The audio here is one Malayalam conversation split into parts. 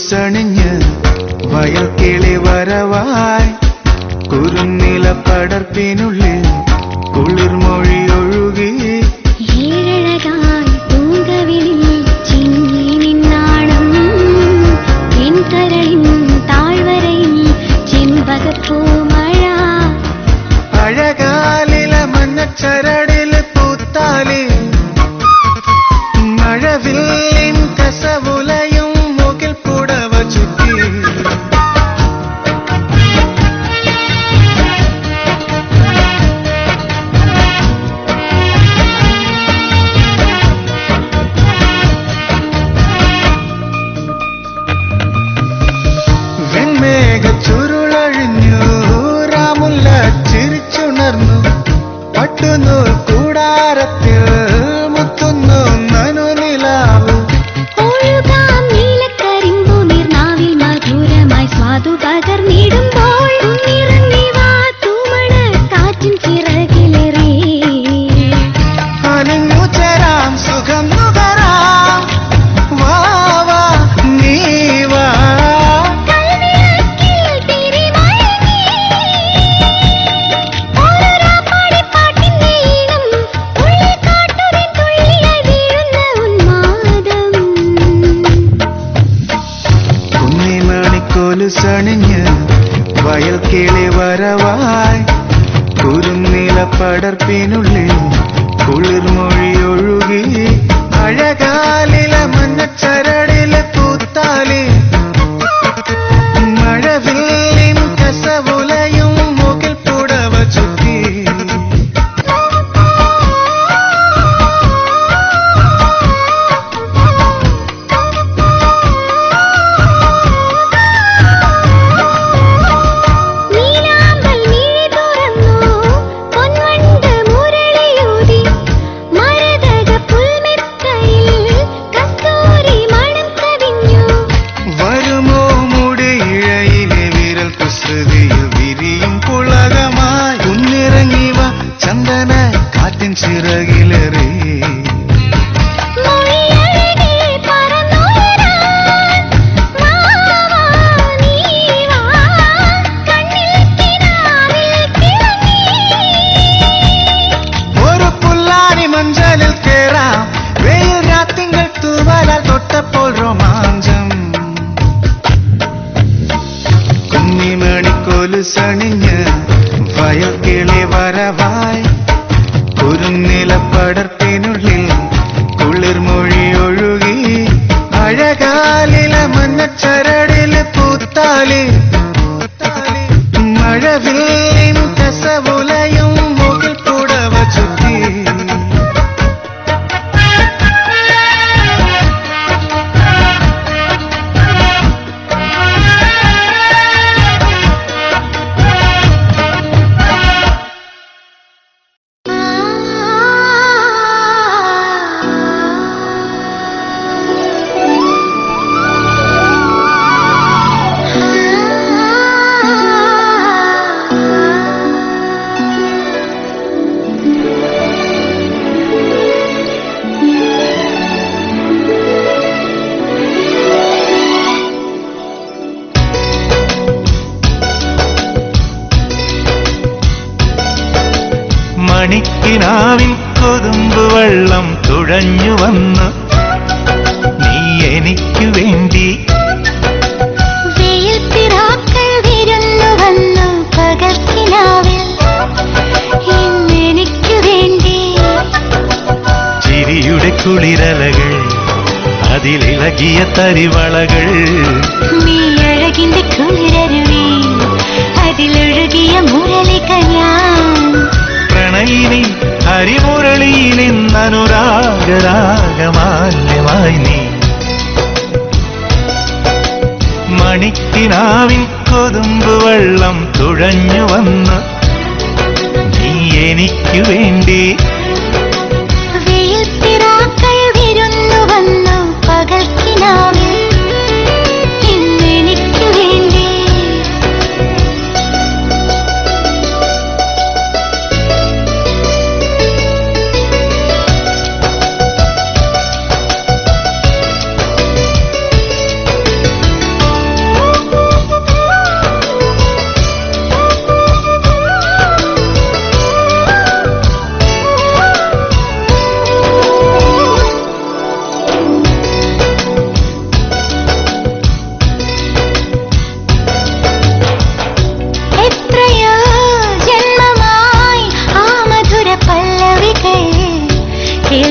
കൊലുസണിഞ്ഞ് വയൽ കിളി വരവായി കുറുനില പടർപ്പിനുള്ളിൽ കുളിർമൊഴി ഒഴുകി ഏഴഴകായി പൂങ്കവിളിൽ ചിങ്ങി നിന്നാണം എൻ കരളിൻ താഴ്വരയിൽ ചെമ്പകപ്പൂമഴ അഴകാലില മഞ്ഞച്ചരടില് പൂത്താലി മഴവില്ലിൻ കസവുലയും മുകിൽ പുടവ ചുറ്റി വെൺമേഘ ചുരുളഴിഞ്ഞു രാമുല്ല ചിരിച്ചുണർന്നു പട്ടുനൂൽ കൂടാരത്തിൽ മുത്തുന്നു നനുനിലാവ് ഒഴുകാം നീലക്കരിമ്പു നീർനാവിൽ മധുരമായി സ്വാദു പകർന്നിടുമ്പോൾ നിറഞ്ഞി വാ തൂമണ കാറ്റിൻ ചിറകിലേറി അലിഞ്ഞു ചേരാം സുഖം നുകരാം വാ വാ നീ വാ കൽവിളക്കിൽ തിരിമഴങ്ങി ഓരോരാ പാടിപ്പാട്ടിന്റെ ഈണം ഉള്ളിൽ കാട്ടുതേൻ തുള്ളിയായി വീഴുന്ന ഉന്മാദം കുന്നിമണിക്കൊലുസണിഞ്ഞ് വയൽ കിളി വരവായി കുറുനില പടർപ്പിനുള്ളിൽ കുളിർമൊഴി ഒഴുകി അഴകാലില മഞ്ഞച്ചരടില് പൂത്താലി മഴവില്ലിൻ കസവുലയും മുകിൽ പുടവ ചുറ്റി നീലാമ്പൽ മിഴി തുറന്നു പൊൻവണ്ട് മുരളിയൂതി മരതക പുൽമെത്തയിൽ കസ്തൂരി മണം കവിഞ്ഞു വരുമോ മുടിയിഴയിലെ വിരൽ കുസൃതിയിൽ വിരിയും പുളകമായി കുന്നിറങ്ങിവ ചന്ദന കാറ്റിൻ ചിറകിലേറി മൊഴിയഴകേ പറന്നുയരാൻ വാ വാ നീ വാ കണ്ണിൽ കിനാവിൽ തിളങ്ങി ഒരു പുല്ലാനി മഞ്ചലിൽ കേറാം വെയിൽ രാത്തിങ്കൾ തൂവലാൽ തൊട്ടപ്പോൾ രോമാഞ്ചം കുന്നിമണിക്കൊലുസണിഞ്ഞ് വയൽ കിളി വരവായി കുറുനില പടർപ്പിനുള്ളിൽ കുളിർമൊഴി ഒഴുകി അഴകാലില മഞ്ഞച്ചരടില് പൂത്താലി മഴവില്ലിൻ കസവുലയും മുകിൽ പുടവ ചുറ്റി മണിക്കിനാവിൽ കൊതുമ്പ് വെള്ളം തുഴഞ്ഞു വന്ന് നീ എനിക്കു വേണ്ടി വെയിൽ പിറാക്കൾ വിരുന്നു വന്നു പകൽക്കിനാവിൽ ഇന്നെനിക്കു വേണ്ടി ചിരിയുടെ കുളിരലകൾ അതിലിളകിയ തരിവളകൾ നീ അഴകിന്റെ കുളിരരുവി അതിലൊഴുകിയ മുരളിക ഞാൻ പ്രണയിനി ഹരിമുരളിയിൽ ഇന്നനുരാഗരാഗമാല്യമായി നീ മണിക്കിനാവിൽ കൊതുമ്പ് വെള്ളം തുഴഞ്ഞു വന്ന് നീ എനിക്കു വേണ്ടി വെയിൽ പിറാക്കൾ വിരുന്നു വന്നു പകൽക്കിനാവിൽ ഇന്നെനിക്കു വേണ്ടി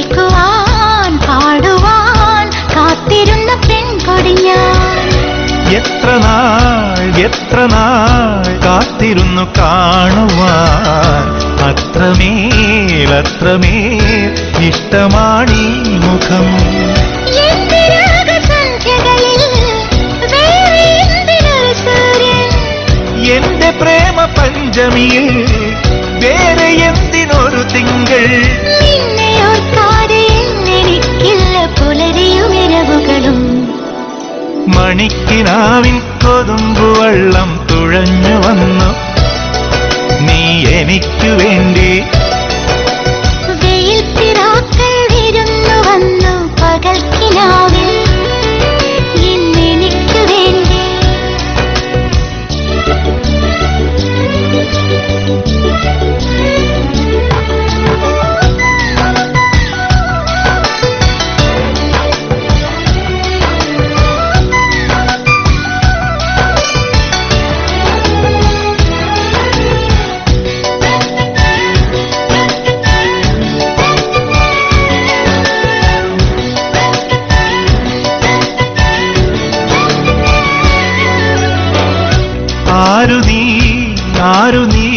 കേൾക്കുവാൻ പാടുവാൻ കാത്തിരുന്ന പെൺകൊടി ഞാൻ. എത്ര നാൾ കാത്തിരുന്നു കാണുവാൻ. അത്രമേൽ ഇഷ്ടമാണീ മുഖം. എന്റെ രാഗസന്ധ്യകളിൽ വേറെ എന്തിനൊരു സൂര്യൻ? എന്റെ പ്രേമ പഞ്ചമിയിൽ വേറെ എന്തിനൊരു തിങ്കൾ? നിന്നെ ഓർക്കാതെ എനിക്കില്ല പുലരിയും ഇരവുകളും. മണിക്കിനാവിൻ കൊതുമ്പുവെള്ളം തുഴഞ്ഞു വന്നു നീ എനിക്കു വേണ്ടി. വെയിൽ പിറാക്കൾ വിരുന്നു വന്നു പകൽക്കിനാവിൽ ഇന്നെനിക്കു വേണ്ടി. ആരു നീ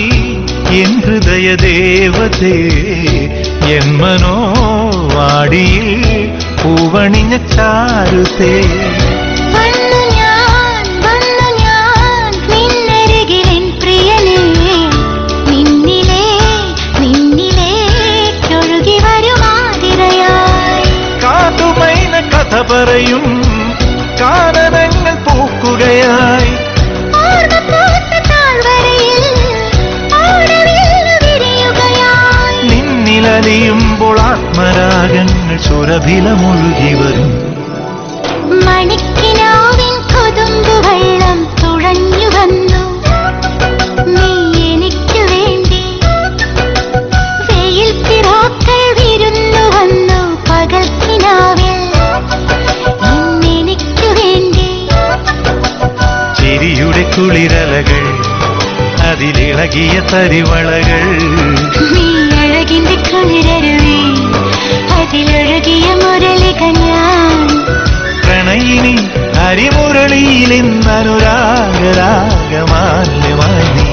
എൻ ഹൃദയ ദേവതേ, എൻ മനോവാടിയിൽ പൂവണിഞ്ഞ ചാരുതേ. വന്നു ഞാൻ നിന്നരികിലെൻ പ്രിയനേ, നിന്നിലേക്കൊഴുകി വരുമാതിരയായി. കാതുമൈന കഥ പറയും കാനനങ്ങൾ പൂക്കുകയായി. നിന്നിലലിയുമ്പോൾ ആത്മരാഗങ്ങൾ സുരഭിലമൊഴുകി വരും. മണിക്കിനാവിൻ കൊതുമ്പുവെള്ളം തുഴഞ്ഞു വന്നു നീ എനിക്കു വേണ്ടി. വെയിൽ പിറാക്കൾ വിരുന്നു വന്നു പകൽക്കിനാവിൽ ഇന്നെനിക്കു വേണ്ടി. ചിരിയുടെ കുളിരലകൾ അതിലിളകിയ തരിവളകൾ. നീ അഴകിന്റെ കുളിരരുവി അതിലൊഴുകിയ മുരളിക ഞാൻ. പ്രണയിനി ഹരിമുരളിയിൽ ഇന്നനുരാഗരാഗമാല്യമായി നീ.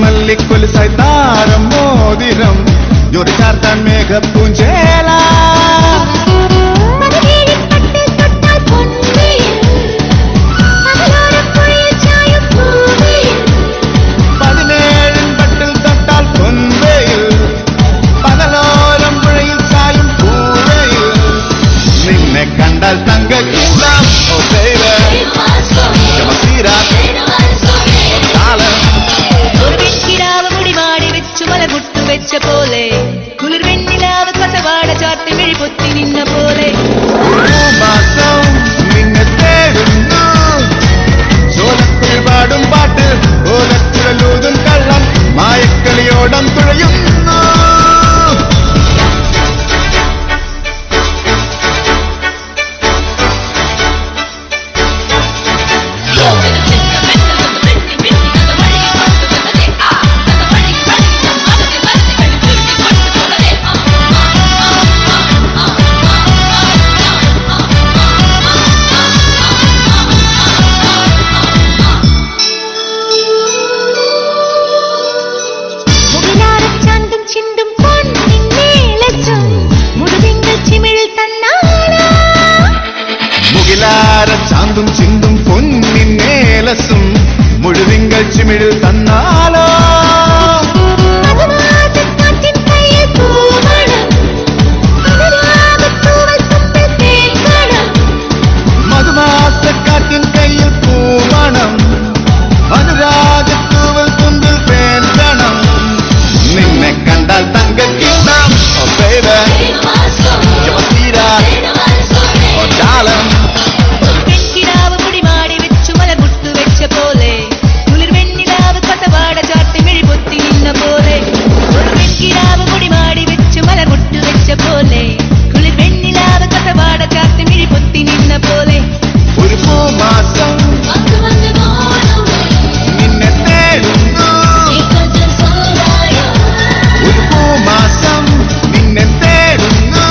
മല്ലിക്കൊലുസായി താരം മോതിരം ജോഡി ചാർത്താൻ മേഘപ്പൂഞ്ചേല. പതിനേഴിപ്പട്ടിൽ തൊട്ടാൽ പൊൻവേല. ചാന്തും ചിന്തും പൊന്നിൻ നേലസും മുഴുതിങ്കൾ ചിമിഴിൽ തന്നാലോ മധുമാസക്കാറ്റിൻ കയ്യിൽ പൂമണം, അനുരാഗത്തൂവൽ തുമ്പിൽ തേക്കണം. മധുമാസക്കാറ്റിൻ കയ്യിൽ പൂമണം, അനുരാഗത്തൂവൽ തുമ്പിൽ തേക്കണം. നിന്നെ കണ്ടാൽ തങ്കക്കിണ്ണം ഓ baby, യമതീരാ ഓ darling. പെൺകിടാവ് കുടിമാടി വെച്ചു മലമുട്ടു വെച്ച പോലെ, കുളിർ വെണ്ണിലാവ് കസവാട ചാർത്തി മിഴി പൊത്തി നിന്ന പോലെ. പെൺകിടാവ് കുടിമാടി വെച്ചു മലമുട്ടു വെച്ച പോലെ, കുളിർ വെണ്ണിലാവ് കസവാട ചാർത്തി മിഴി പൊത്തി നിന്ന പോലെ. ഒരു പൂമാസം നിന്നെ തേടുന്നു, ഒരു പൂമാസം നിന്നെ തേടുന്നു.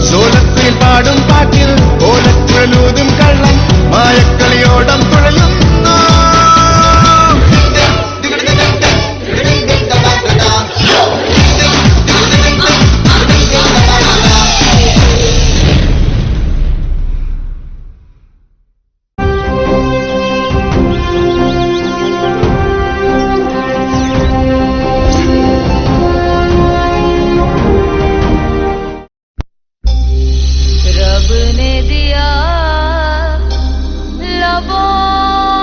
സോലത്തിൽ പാടും പാട്ടിൽ ഓലക്കുഴലൂതും കള്ളം മായക്കളിയോടം തുഴയുന്നു. रब ने दिया लबों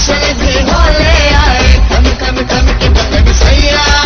Shady hole aaye, come ke bande saiya.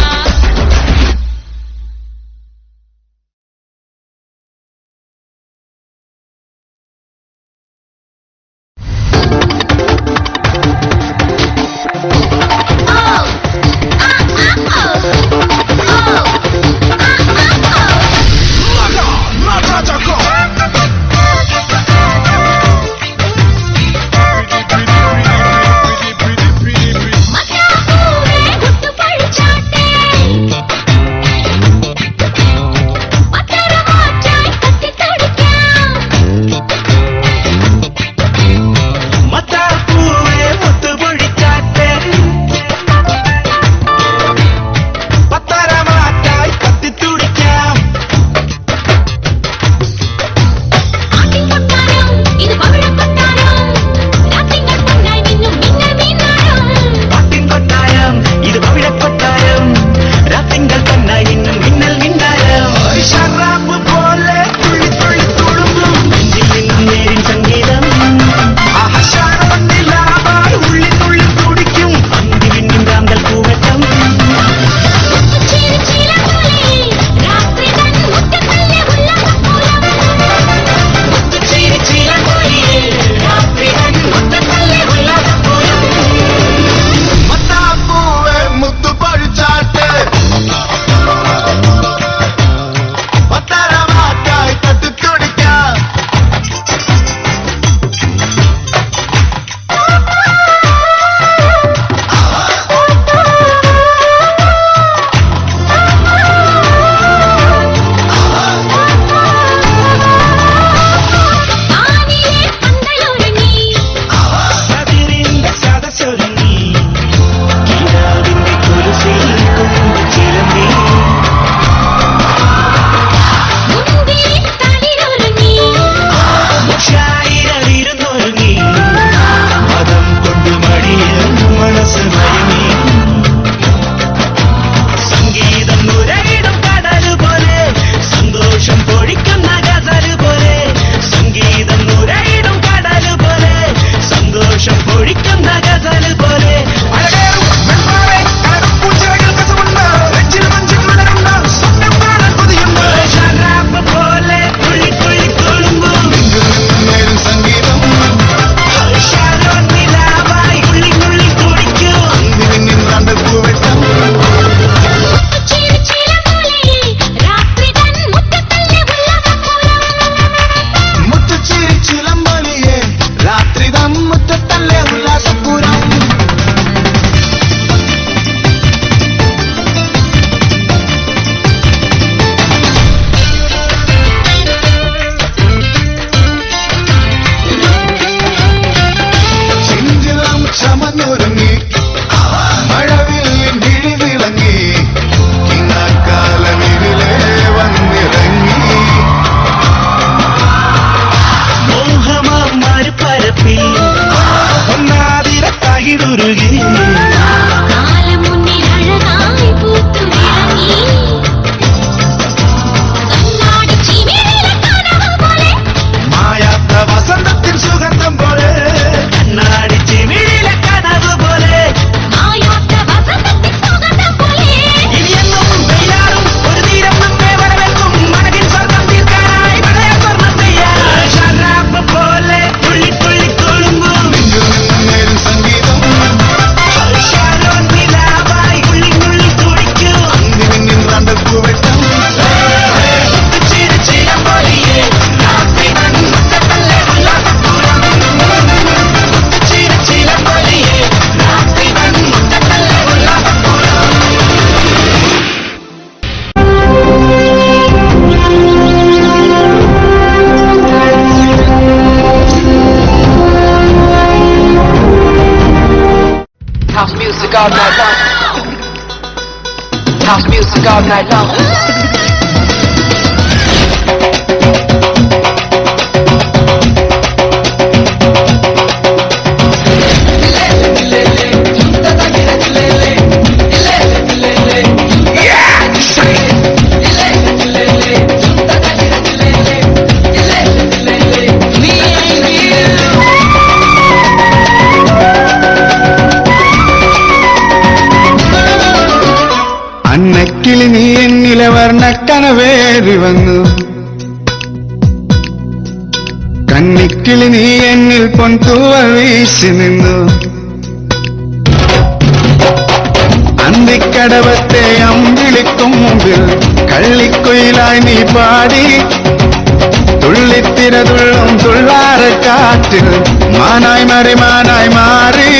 all night long. House music all night long. കനവേറി വന്നു. കന്നിക്കിളി നീ എന്നിൽ പൊൻതൂവൽ വീശി നിന്നു. അന്തിക്കടവത്തെ അമ്പിളിക്കും മുമ്പിൽ കള്ളിക്കുയിലായി നീ പാടി. തുള്ളിത്തിരതുള്ളും തുള്ളാരക്കാറ്റിൽ മാനായി മാറി മാനായി മാറി.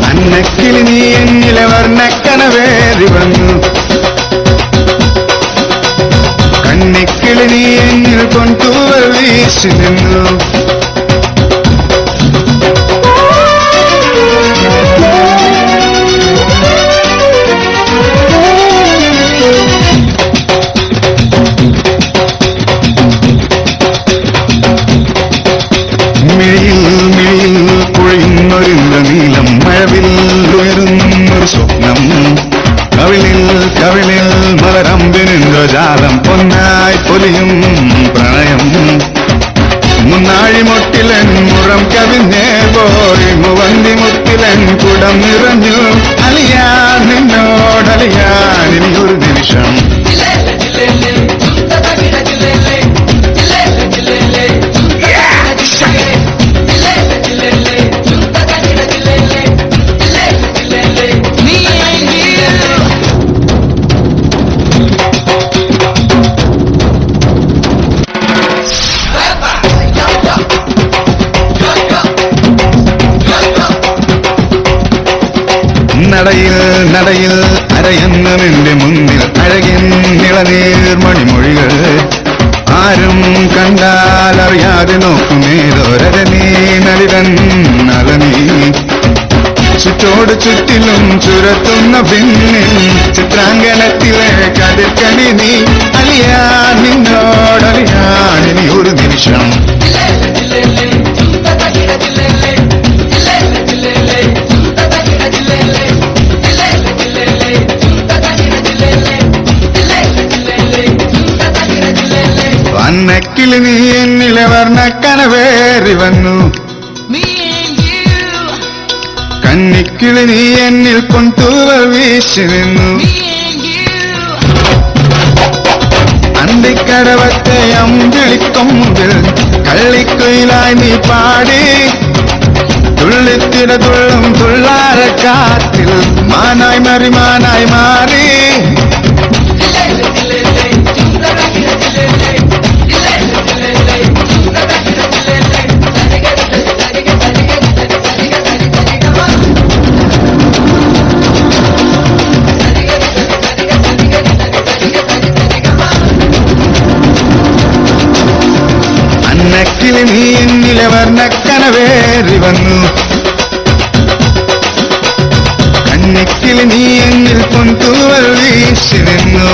അന്നക്കിളി നീ എന്നിലെ വർണ്ണക്കനവേറി വന്നു. കന്നിക്കിളി നീ എന്നിൽ പൊൻതൂവൽ വീശി നിന്നു. മിഴിയിൽ മിഴിയിൽ പൊഴിയുന്നൊരിന്ദ നീലം മഴവിൽ ഉയരുന്നൊരു സ്വപ്നം. കവിളിൽ കവിളിൽ മലരമ്പിനിന്ദ്രജാലം പൊന്നായി പൊലിയും പ്രണയം. മുന്നാഴിമൊട്ടിലൻ മുറം കവിഞ്ഞേ പോയി മുവന്തി മുത്തിലൻ കുടം നിറഞ്ഞു. അലിയാൻ നിന്നോടലിയാൻ ഇനിയൊരു നിമിഷം. നടയിൽ നടയിൽ അരയുന്ന നിന്റെ മുന്നിൽ അഴകിൻ ഇളനീർ മണിമൊഴികൾ. ആരും കണ്ടാൽ അറിയാതെ നോക്കുമേതോരനീ നലിതൻ നലനീ. ചുറ്റോട് ചുറ്റിലും ചുരത്തുന്ന പിന്നിൽ ചിത്രാങ്കണത്തിലെ കതിർക്കണി നീ. അലിയാൻ നിന്നോടലിയാൻ ഇനി ഒരു നിമിഷം. അന്നക്കിളി നീ എന്നിലെ വർണ്ണക്കനവേറി വന്നു. കന്നിക്കിളി നീ എന്നിൽ പൊൻതൂവൽ വീശി നിന്നു. അന്തിക്കടവത്തെ അമ്പിളിക്കും മുമ്പിൽ കള്ളിക്കുയിലായി നീ പാടി. തുള്ളിത്തിരതുള്ളും തുള്ളാരക്കാറ്റിൽ മാനായി മാറി മാനായി മാറി. അന്നക്കിളി നീ എന്നിലെ വർണ്ണക്കനവേറി വന്നു. കന്നിക്കിളി നീ എന്നിൽ പൊൻതൂവൽ വീശി നിന്നു.